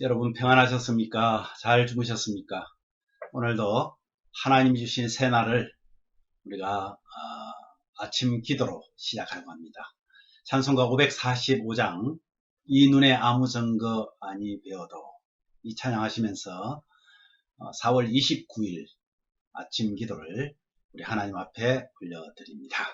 여러분 평안하셨습니까? 잘 주무셨습니까? 오늘도 하나님이 주신 새날을 우리가 아침 기도로 시작하려고 합니다. 찬송가 545장 이 눈에 아무 증거 아니 배어도 이 찬양하시면서 4월 29일 아침 기도를 우리 하나님 앞에 올려드립니다.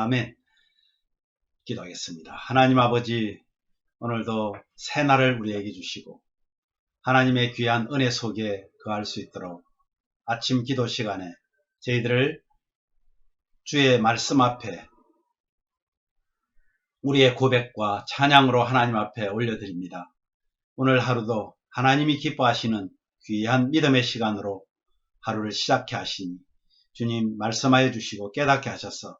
아멘. 기도하겠습니다. 하나님 아버지, 오늘도 새날을 우리에게 주시고 하나님의 귀한 은혜 속에 거할 수 있도록 아침 기도 시간에 저희들을 주의 말씀 앞에 우리의 고백과 찬양으로 하나님 앞에 올려드립니다. 오늘 하루도 하나님이 기뻐하시는 귀한 믿음의 시간으로 하루를 시작해 하시니 주님 말씀하여 주시고 깨닫게 하셔서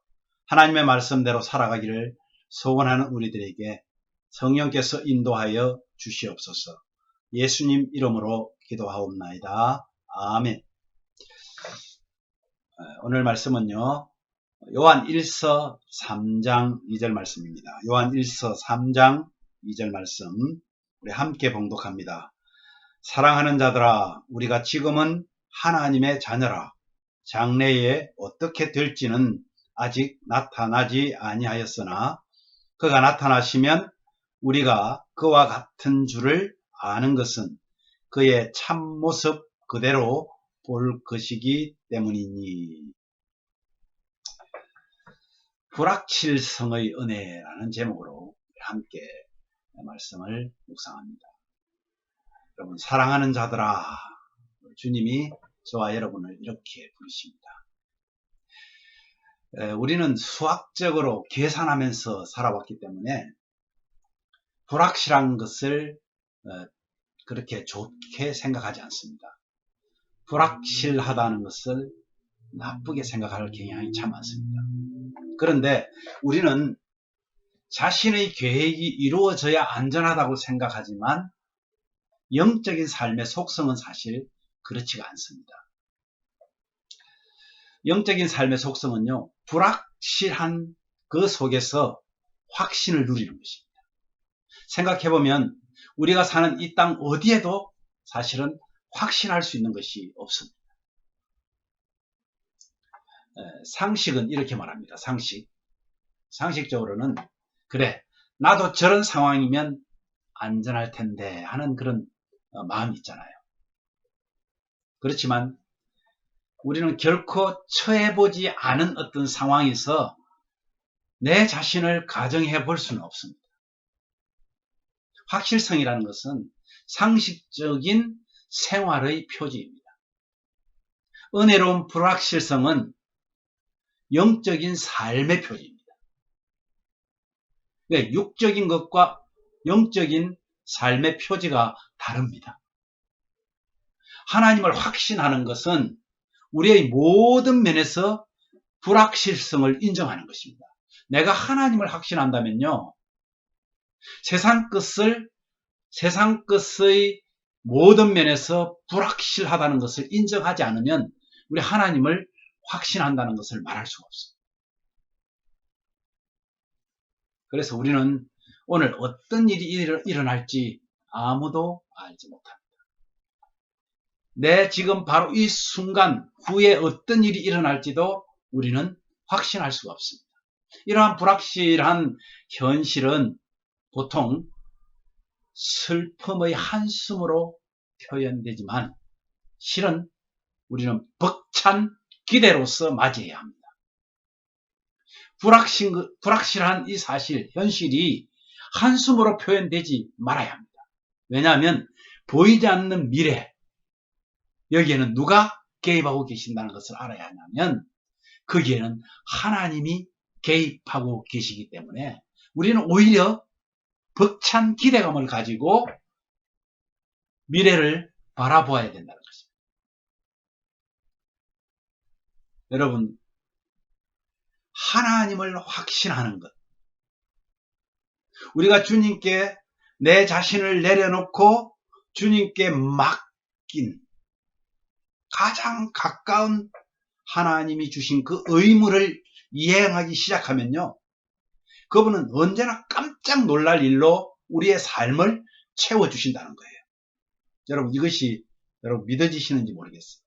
하나님의 말씀대로 살아가기를 소원하는 우리들에게 성령께서 인도하여 주시옵소서. 예수님 이름으로 기도하옵나이다. 아멘. 오늘 말씀은요, 요한 1서 3장 2절 말씀입니다. 요한 1서 3장 2절 말씀 우리 함께 봉독합니다. 사랑하는 자들아, 우리가 지금은 하나님의 자녀라. 장래에 어떻게 될지는 아직 나타나지 아니하였으나 그가 나타나시면 우리가 그와 같은 줄을 아는 것은 그의 참모습 그대로 볼 것이기 때문이니. 불확실성의 은혜라는 제목으로 함께 말씀을 묵상합니다. 여러분, 사랑하는 자들아, 주님이 저와 여러분을 이렇게 부르십니다. 우리는 수학적으로 계산하면서 살아왔기 때문에 불확실한 것을 그렇게 좋게 생각하지 않습니다. 불확실하다는 것을 나쁘게 생각할 경향이 참 많습니다. 그런데 우리는 자신의 계획이 이루어져야 안전하다고 생각하지만 영적인 삶의 속성은 사실 그렇지가 않습니다. 영적인 삶의 속성은요, 불확실한 그 속에서 확신을 누리는 것입니다. 생각해보면 우리가 사는 이 땅 어디에도 사실은 확신할 수 있는 것이 없습니다. 상식은 이렇게 말합니다. 상식적으로는 그래, 나도 저런 상황이면 안전할 텐데 하는 그런 마음이 있잖아요. 그렇지만 우리는 결코 처해보지 않은 어떤 상황에서 내 자신을 가정해 볼 수는 없습니다. 확실성이라는 것은 상식적인 생활의 표지입니다. 은혜로운 불확실성은 영적인 삶의 표지입니다. 육적인 것과 영적인 삶의 표지가 다릅니다. 하나님을 확신하는 것은 우리의 모든 면에서 불확실성을 인정하는 것입니다. 내가 하나님을 확신한다면요, 세상 끝의 모든 면에서 불확실하다는 것을 인정하지 않으면 우리 하나님을 확신한다는 것을 말할 수가 없습니다. 그래서 우리는 오늘 어떤 일이 일어날지 아무도 알지 못합니다. 내 지금 바로 이 순간 후에 어떤 일이 일어날지도 우리는 확신할 수가 없습니다. 이러한 불확실한 현실은 보통 슬픔의 한숨으로 표현되지만 실은 우리는 벅찬 기대로서 맞이해야 합니다. 불확실한 이 사실, 현실이 한숨으로 표현되지 말아야 합니다. 왜냐하면 보이지 않는 미래, 여기에는 누가 개입하고 계신다는 것을 알아야 하냐면 거기에는 하나님이 개입하고 계시기 때문에 우리는 오히려 벅찬 기대감을 가지고 미래를 바라보아야 된다는 것입니다. 여러분, 하나님을 확신하는 것, 우리가 주님께 내 자신을 내려놓고 주님께 맡긴 가장 가까운 하나님이 주신 그 의무를 이행하기 시작하면요, 그분은 언제나 깜짝 놀랄 일로 우리의 삶을 채워주신다는 거예요. 여러분, 이것이 여러분 믿어지시는지 모르겠어요.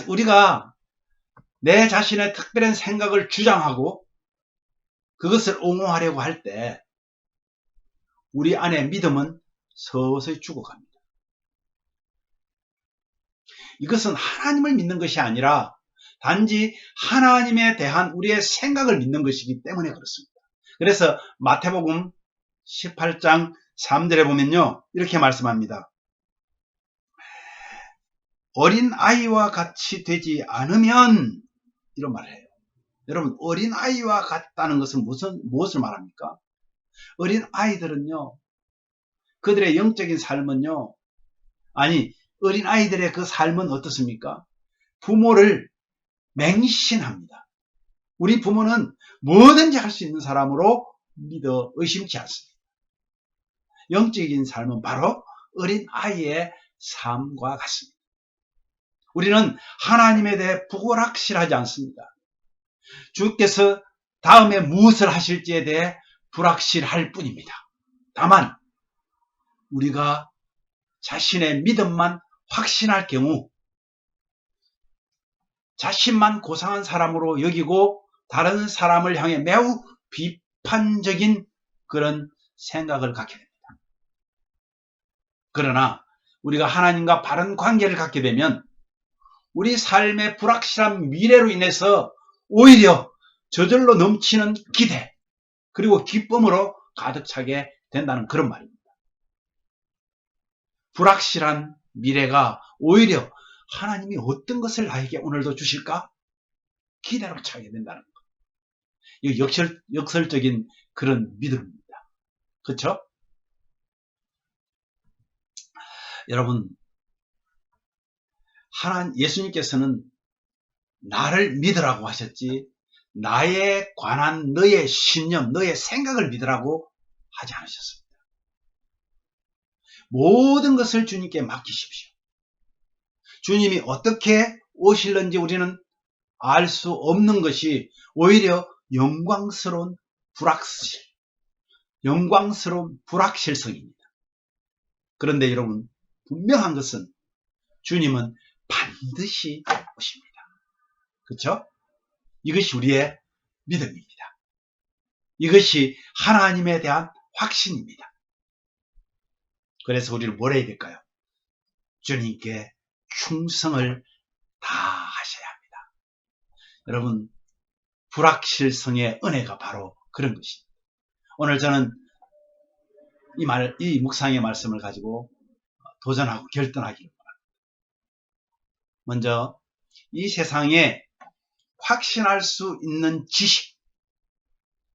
우리가 내 자신의 특별한 생각을 주장하고 그것을 옹호하려고 할 때 우리 안에 믿음은 서서히 죽어갑니다. 이것은 하나님을 믿는 것이 아니라 단지 하나님에 대한 우리의 생각을 믿는 것이기 때문에 그렇습니다. 그래서 마태복음 18장 3절에 보면요, 이렇게 말씀합니다. 어린 아이와 같이 되지 않으면, 이런 말을 해요. 여러분, 어린 아이와 같다는 것은 무엇을 말합니까? 어린 아이들은요, 그들의 영적인 삶은요, 어린 아이들의 그 삶은 어떻습니까? 부모를 맹신합니다. 우리 부모는 뭐든지 할 수 있는 사람으로 믿어 의심치 않습니다. 영적인 삶은 바로 어린 아이의 삶과 같습니다. 우리는 하나님에 대해 불확실하지 않습니다. 주께서 다음에 무엇을 하실지에 대해 불확실할 뿐입니다. 다만 우리가 자신의 믿음만 확신할 경우 자신만 고상한 사람으로 여기고 다른 사람을 향해 매우 비판적인 그런 생각을 갖게 됩니다. 그러나 우리가 하나님과 바른 관계를 갖게 되면 우리 삶의 불확실한 미래로 인해서 오히려 저절로 넘치는 기대 그리고 기쁨으로 가득 차게 된다는 그런 말입니다. 불확실한 미래가 오히려 하나님이 어떤 것을 나에게 오늘도 주실까? 기대로 차게 된다는 것. 이 역설적인 그런 믿음입니다. 그렇죠? 여러분, 예수님께서는 나를 믿으라고 하셨지 나에 관한 너의 신념, 너의 생각을 믿으라고 하지 않으셨습니다. 모든 것을 주님께 맡기십시오. 주님이 어떻게 오실는지 우리는 알 수 없는 것이 오히려 영광스러운 불확실성입니다. 그런데 여러분, 분명한 것은 주님은 반드시 오십니다. 그렇죠? 이것이 우리의 믿음입니다. 이것이 하나님에 대한 확신입니다. 그래서 우리는 뭘 해야 될까요? 주님께 충성을 다하셔야 합니다. 여러분, 불확실성의 은혜가 바로 그런 것입니다. 오늘 저는 이 묵상의 말씀을 가지고 도전하고 결단하기를 바랍니다. 먼저 이 세상에 확신할 수 있는 지식,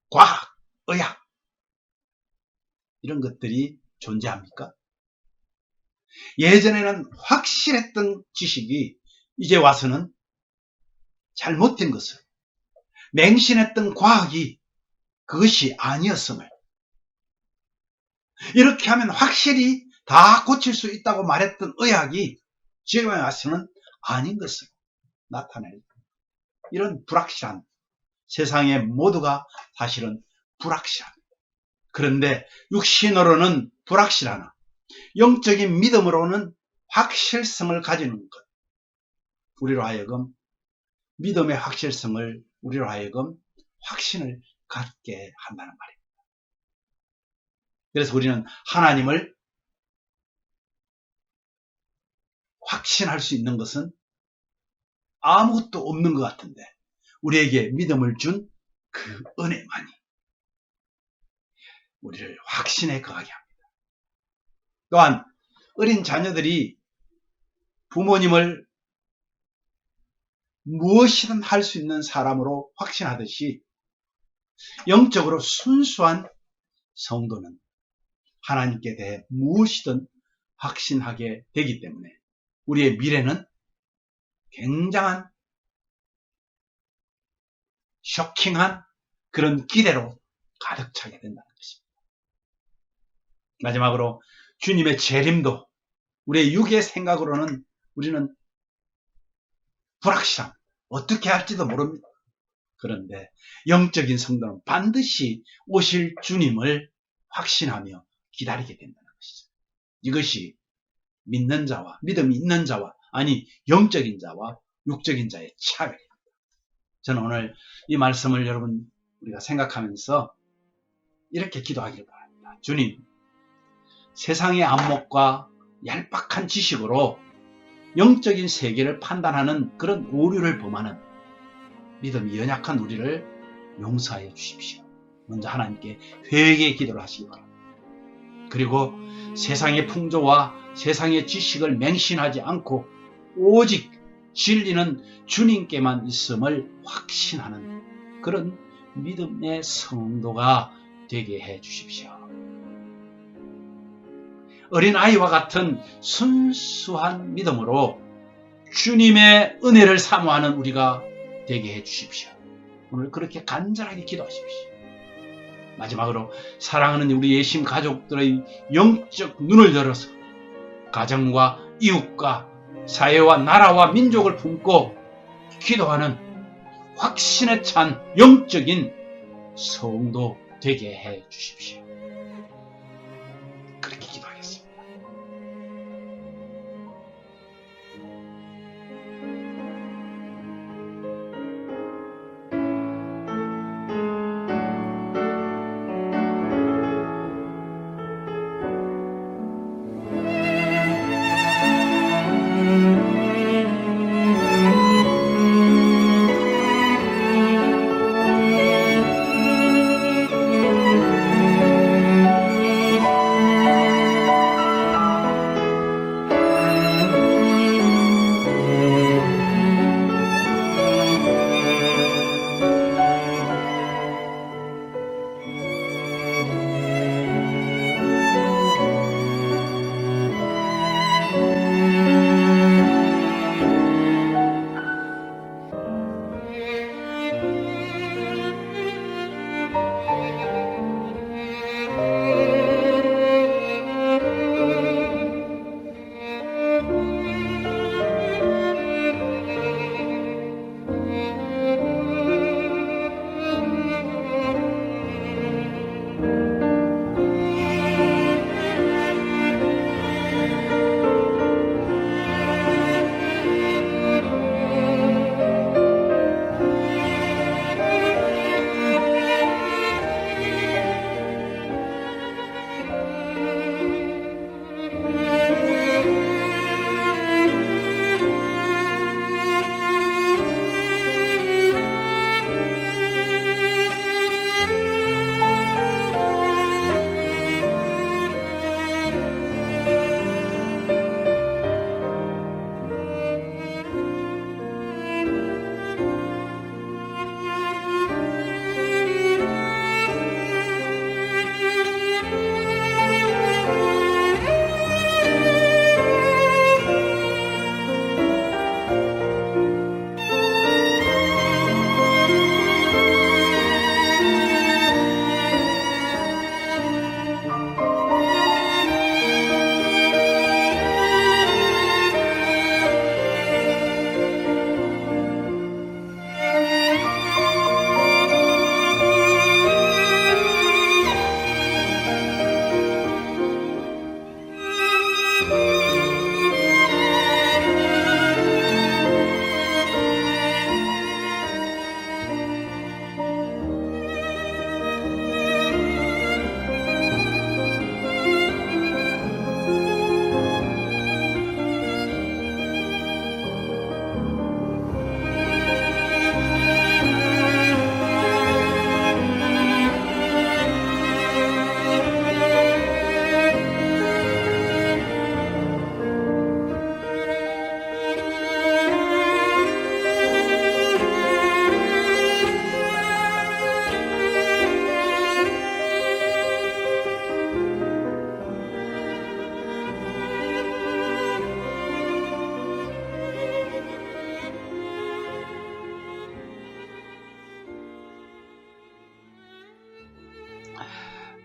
과학, 의학 이런 것들이 존재합니까? 예전에는 확실했던 지식이 이제 와서는 잘못된 것을, 맹신했던 과학이 그것이 아니었음을, 이렇게 하면 확실히 다 고칠 수 있다고 말했던 의학이 지금에 와서는 아닌 것을 나타내는 이런 불확실한, 세상의 모두가 사실은 불확실합니다. 그런데 육신으로는 불확실하나 영적인 믿음으로는 확실성을 가지는 것, 우리로 하여금 믿음의 확실성을 우리로 하여금 확신을 갖게 한다는 말입니다. 그래서 우리는 하나님을 확신할 수 있는 것은 아무것도 없는 것 같은데 우리에게 믿음을 준 그 은혜만이 우리를 확신에 거하게 합니다. 또한 어린 자녀들이 부모님을 무엇이든 할 수 있는 사람으로 확신하듯이 영적으로 순수한 성도는 하나님께 대해 무엇이든 확신하게 되기 때문에 우리의 미래는 굉장한 쇼킹한 그런 기대로 가득 차게 된다는 것입니다. 마지막으로 주님의 재림도 우리의 육의 생각으로는 우리는 불확실함, 어떻게 할지도 모릅니다. 그런데 영적인 성도는 반드시 오실 주님을 확신하며 기다리게 된다는 것이죠. 이것이 믿는 자와 믿음이 있는 자와 아니 영적인 자와 육적인 자의 차별입니다. 저는 오늘 이 말씀을 여러분 우리가 생각하면서 이렇게 기도하기를 바랍니다. 주님, 세상의 안목과 얄팍한 지식으로 영적인 세계를 판단하는 그런 오류를 범하는 믿음이 연약한 우리를 용서하여 주십시오. 먼저 하나님께 회개의 기도를 하시기 바랍니다. 그리고 세상의 풍조와 세상의 지식을 맹신하지 않고 오직 진리는 주님께만 있음을 확신하는 그런 믿음의 성도가 되게 해 주십시오. 어린아이와 같은 순수한 믿음으로 주님의 은혜를 사모하는 우리가 되게 해 주십시오. 오늘 그렇게 간절하게 기도하십시오. 마지막으로 사랑하는 우리 예심 가족들의 영적 눈을 열어서 가정과 이웃과 사회와 나라와 민족을 품고 기도하는 확신에 찬 영적인 성도 되게 해 주십시오. 그렇게 기도하겠습니다.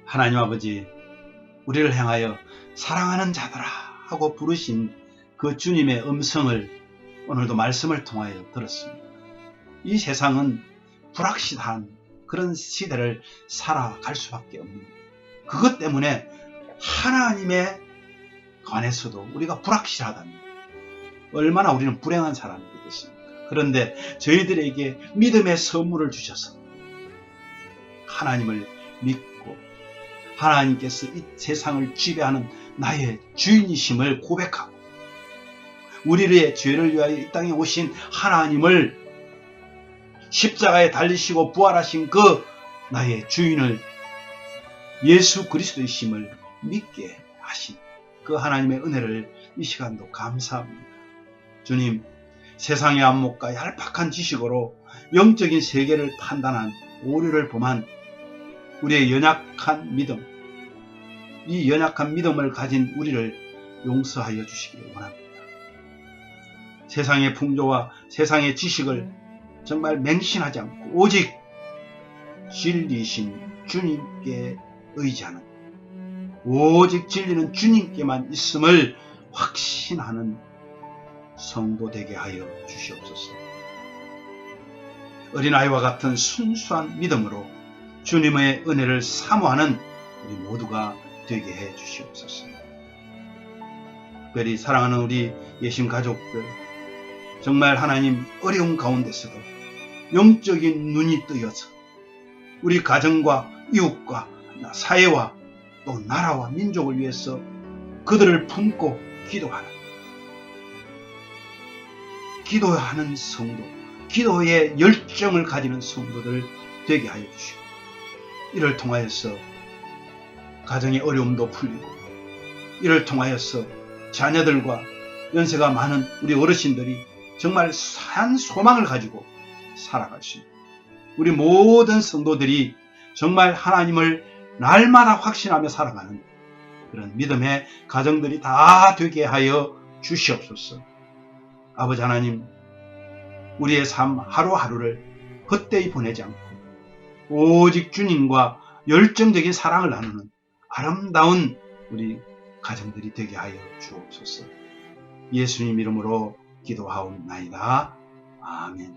하나님 아버지, 우리를 향하여 사랑하는 자들아 하고 부르신 그 주님의 음성을 오늘도 말씀을 통하여 들었습니다. 이 세상은 불확실한 그런 시대를 살아갈 수밖에 없는, 그것 때문에 하나님에 관해서도 우리가 불확실하다니 얼마나 우리는 불행한 사람이 되겠습니까? 그런데 저희들에게 믿음의 선물을 주셔서 하나님을 믿고 하나님께서 이 세상을 지배하는 나의 주인이심을 고백하고 우리의 죄를 위하여 이 땅에 오신 하나님을 십자가에 달리시고 부활하신 그 나의 주인을 예수 그리스도이심을 믿게 하신 그 하나님의 은혜를 이 시간도 감사합니다. 주님, 세상의 안목과 얄팍한 지식으로 영적인 세계를 판단한 오류를 범한 우리의 연약한 믿음, 이 연약한 믿음을 가진 우리를 용서하여 주시기 원합니다. 세상의 풍조와 세상의 지식을 정말 맹신하지 않고 오직 진리이신 주님께 의지하는, 오직 진리는 주님께만 있음을 확신하는 성도 되게 하여 주시옵소서. 어린아이와 같은 순수한 믿음으로 주님의 은혜를 사모하는 우리 모두가 되게 해 주시옵소서. 특별히 사랑하는 우리 예심 가족들, 정말 하나님 어려운 가운데서도 영적인 눈이 뜨여서 우리 가정과 이웃과 사회와 또 나라와 민족을 위해서 그들을 품고 기도하는 성도, 기도의 열정을 가지는 성도들 되게 하여 주시고, 이를 통하여서 가정의 어려움도 풀리고, 이를 통하여서 자녀들과 연세가 많은 우리 어르신들이 정말 산 소망을 가지고 살아갈 수 있고, 우리 모든 성도들이 정말 하나님을 날마다 확신하며 살아가는 그런 믿음의 가정들이 다 되게 하여 주시옵소서. 아버지 하나님, 우리의 삶 하루하루를 헛되이 보내지 않고 오직 주님과 열정적인 사랑을 나누는 아름다운 우리 가정들이 되게 하여 주옵소서. 예수님 이름으로 기도하옵나이다. 아멘.